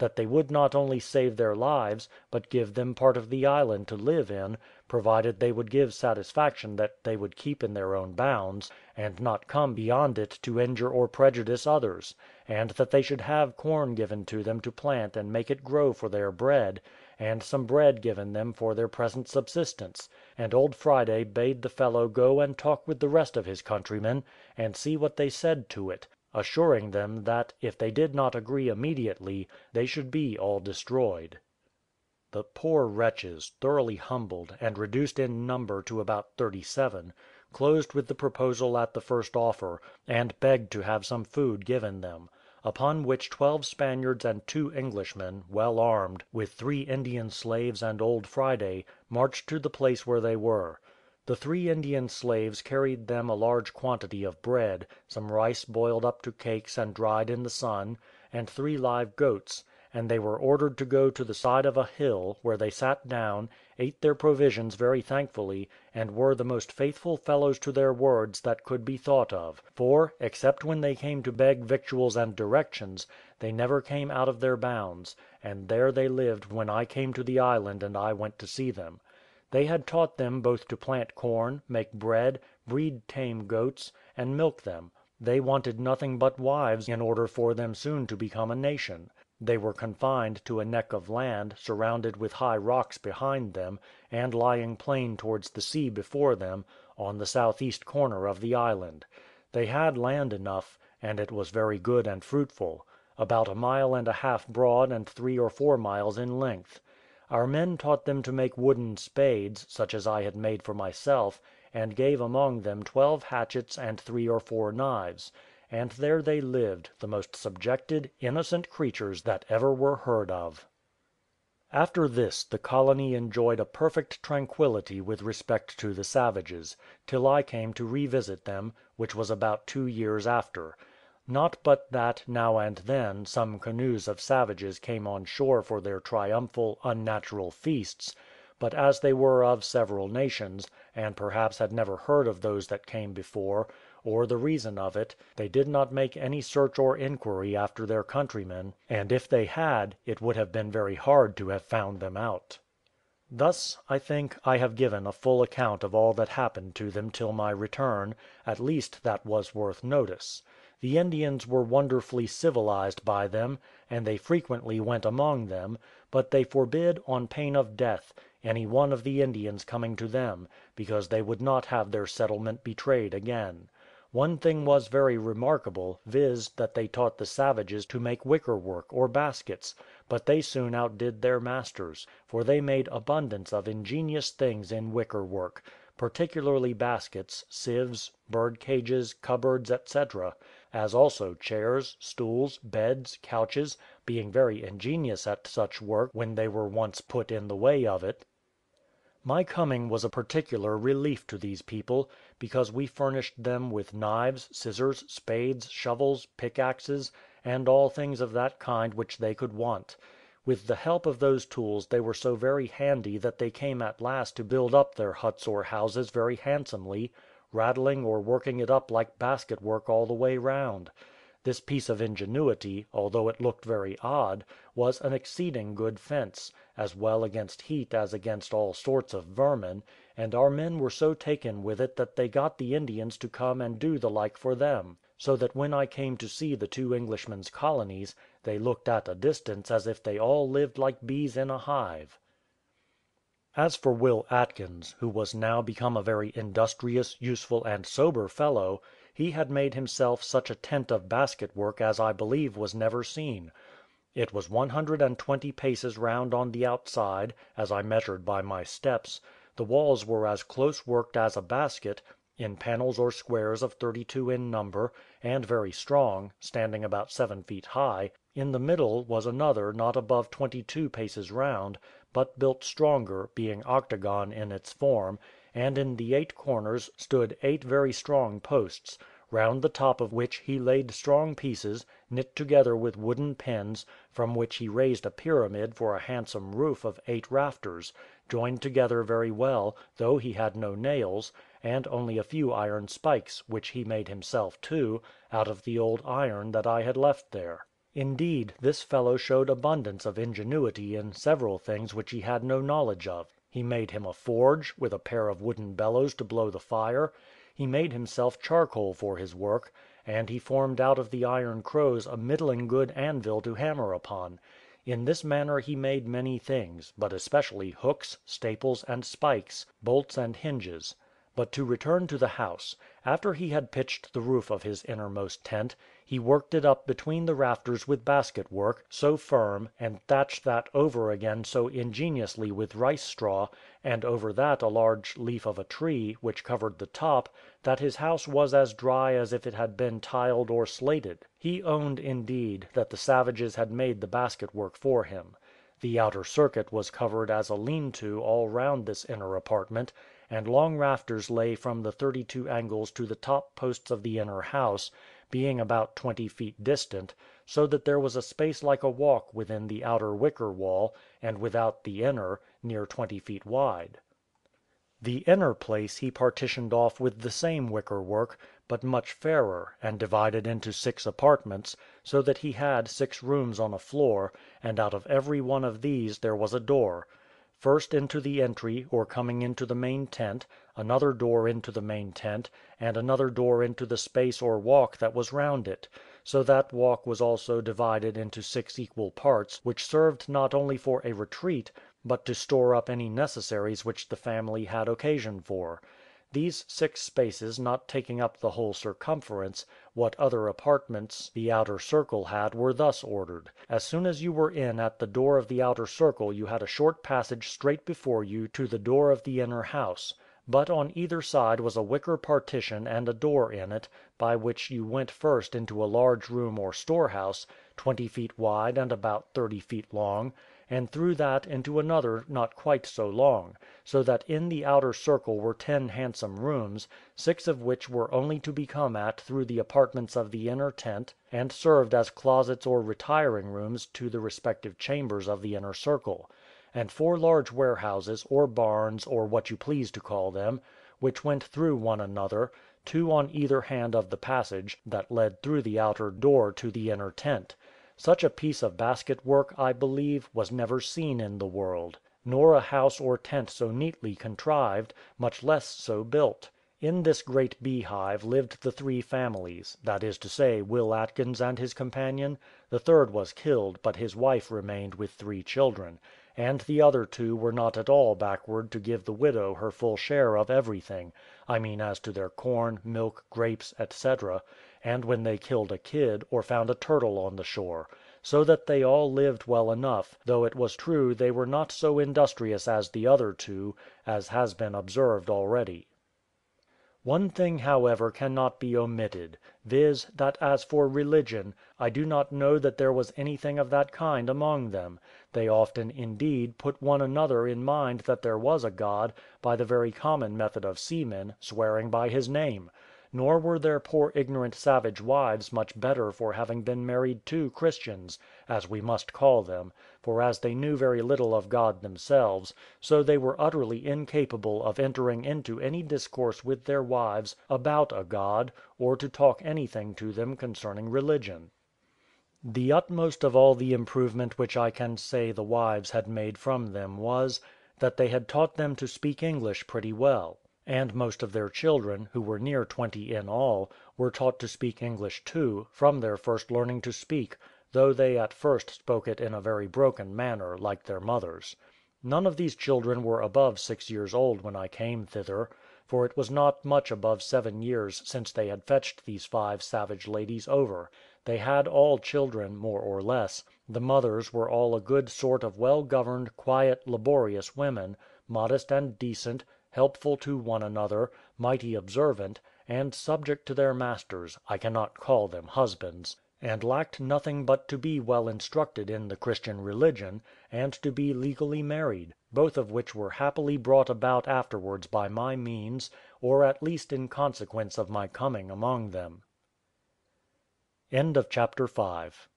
that they would not only save their lives, but give them part of the island to live in, provided they would give satisfaction that they would keep in their own bounds, and not come beyond it to injure or prejudice others; and that they should have corn given to them to plant and make it grow for their bread, and some bread given them for their present subsistence; and old Friday bade the fellow go and talk with the rest of his countrymen, and see what they said to it, assuring them that, if they did not agree immediately, they should be all destroyed. The poor wretches, thoroughly humbled, and reduced in number to about 37, closed with the proposal at the first offer, and begged to have some food given them; upon which 12 Spaniards and 2 Englishmen, well armed, with 3 Indian slaves and old Friday, marched to the place where they were. The 3 Indian slaves carried them a large quantity of bread, some rice boiled up to cakes and dried in the sun, and 3 live goats; and they were ordered to go to the side of a hill, where they sat down, ate their provisions very thankfully, and were the most faithful fellows to their words that could be thought of; for, except when they came to beg victuals and directions, they never came out of their bounds, and there they lived when I came to the island and I went to see them. They had taught them both to plant corn, make bread, breed tame goats, and milk them. They wanted nothing but wives in order for them soon to become a nation. They were confined to a neck of land, surrounded with high rocks behind them, and lying plain towards the sea before them, on the southeast corner of the island. They had land enough, and it was very good and fruitful; about 1.5 miles broad and 3 or 4 miles in length. Our men taught them to make wooden spades, such as I had made for myself, and gave among them 12 hatchets and 3 or 4 knives; and there they lived, the most subjected, innocent creatures that ever were heard of. After this the colony enjoyed a perfect tranquillity with respect to the savages, till I came to revisit them, which was about 2 years after. Not but that, now and then, some canoes of savages came on shore for their triumphal, unnatural feasts; but as they were of several nations, and perhaps had never heard of those that came before, or the reason of it, they did not make any search or inquiry after their countrymen, and if they had, it would have been very hard to have found them out. Thus, I think, I have given a full account of all that happened to them till my return, at least that was worth notice. The Indians were wonderfully civilized by them, and they frequently went among them, but they forbid, on pain of death, any one of the Indians coming to them, because they would not have their settlement betrayed again. One thing was very remarkable, viz. that they taught the savages to make wicker work, or baskets; but they soon outdid their masters, for they made abundance of ingenious things in wicker work, particularly baskets, sieves, bird cages, cupboards, etc., as also chairs, stools, beds, couches, being very ingenious at such work when they were once put in the way of it. My coming was a particular relief to these people, because we furnished them with knives, scissors, spades, shovels, pickaxes, and all things of that kind which they could want. With the help of those tools they were so very handy that they came at last to build up their huts or houses very handsomely, rattling or working it up like basket work all the way round. This piece of ingenuity, although it looked very odd, was an exceeding good fence, as well against heat as against all sorts of vermin, and our men were so taken with it that they got the Indians to come and do the like for them; so that when I came to see the 2 Englishmen's colonies, they looked at a distance as if they all lived like bees in a hive. As for Will Atkins, who was now become a very industrious, useful, and sober fellow, he had made himself such a tent of basket work as I believe was never seen. It was 120 paces round on the outside, as I measured by my steps; the walls were as close worked as a basket, in panels or squares of 32 in number, and very strong, standing about 7 feet high; in the middle was another not above 22 paces round, but built stronger, being octagon in its form, and in the 8 corners stood 8 very strong posts, round the top of which he laid strong pieces, knit together with wooden pins, from which he raised a pyramid for a handsome roof of 8 rafters, joined together very well, though he had no nails, and only a few iron spikes, which he made himself too, out of the old iron that I had left there. Indeed, this fellow showed abundance of ingenuity in several things which he had no knowledge of. He made him a forge, with a pair of wooden bellows to blow the fire; he made himself charcoal for his work, and he formed out of the iron crows a middling good anvil to hammer upon. In this manner he made many things, but especially hooks, staples, and spikes, bolts and hinges. But to return to the house. After he had pitched the roof of his innermost tent, he worked it up between the rafters with basket work, so firm, and thatched that over again so ingeniously with rice straw, and over that a large leaf of a tree, which covered the top, that his house was as dry as if it had been tiled or slated. He owned, indeed, that the savages had made the basket work for him. The outer circuit was covered as a lean-to all round this inner apartment, and long rafters lay from the 32 angles to the top posts of the inner house, being about 20 feet distant, so that there was a space like a walk within the outer wicker wall, and without the inner, near 20 feet wide. The inner place he partitioned off with the same wicker work, but much fairer, and divided into 6 apartments, so that he had 6 rooms on a floor, and out of every one of these there was a door: first into the entry or coming into the main tent, another door into the main tent, and another door into the space or walk that was round it; so that walk was also divided into 6 equal parts, which served not only for a retreat, but to store up any necessaries which the family had occasion for. These 6 spaces not taking up the whole circumference, what other apartments the outer circle had were thus ordered. As soon as you were in at the door of the outer circle you had a short passage straight before you to the door of the inner house, but on either side was a wicker partition and a door in it, by which you went first into a large room or storehouse, 20 feet wide and about 30 feet long, and through that into another not quite so long, so that in the outer circle were 10 handsome rooms, 6 of which were only to be come at through the apartments of the inner tent, and served as closets or retiring rooms to the respective chambers of the inner circle; and 4 large warehouses, or barns, or what you please to call them, which went through one another, 2 on either hand of the passage that led through the outer door to the inner tent. Such a piece of basket work, I believe, was never seen in the world, nor a house or tent so neatly contrived, much less so built. In this great beehive lived the 3 families, that is to say, Will Atkins and his companion; the third was killed, but his wife remained with 3 children, and the other 2 were not at all backward to give the widow her full share of everything, I mean as to their corn, milk, grapes, etc., and when they killed a kid, or found a turtle on the shore; so that they all lived well enough, though it was true they were not so industrious as the other 2, as has been observed already. One thing, however, cannot be omitted, viz., that as for religion, I do not know that there was anything of that kind among them; they often, indeed, put one another in mind that there was a God, by the very common method of seamen, swearing by his name; nor were their poor ignorant savage wives much better for having been married to Christians, as we must call them, for as they knew very little of God themselves, so they were utterly incapable of entering into any discourse with their wives about a God, or to talk anything to them concerning religion. The utmost of all the improvement which I can say the wives had made from them was, that they had taught them to speak English pretty well; and most of their children, who were near 20 in all, were taught to speak English too, from their first learning to speak, though they at first spoke it in a very broken manner, like their mothers. None of these children were above 6 years old when I came thither, for it was not much above 7 years since they had fetched these 5 savage ladies over. They had all children, more or less; the mothers were all a good sort of well governed, quiet, laborious women, modest and decent, helpful to one another, mighty observant, and subject to their masters, I cannot call them husbands, and lacked nothing but to be well instructed in the Christian religion, and to be legally married; both of which were happily brought about afterwards by my means, or at least in consequence of my coming among them. Chapter 6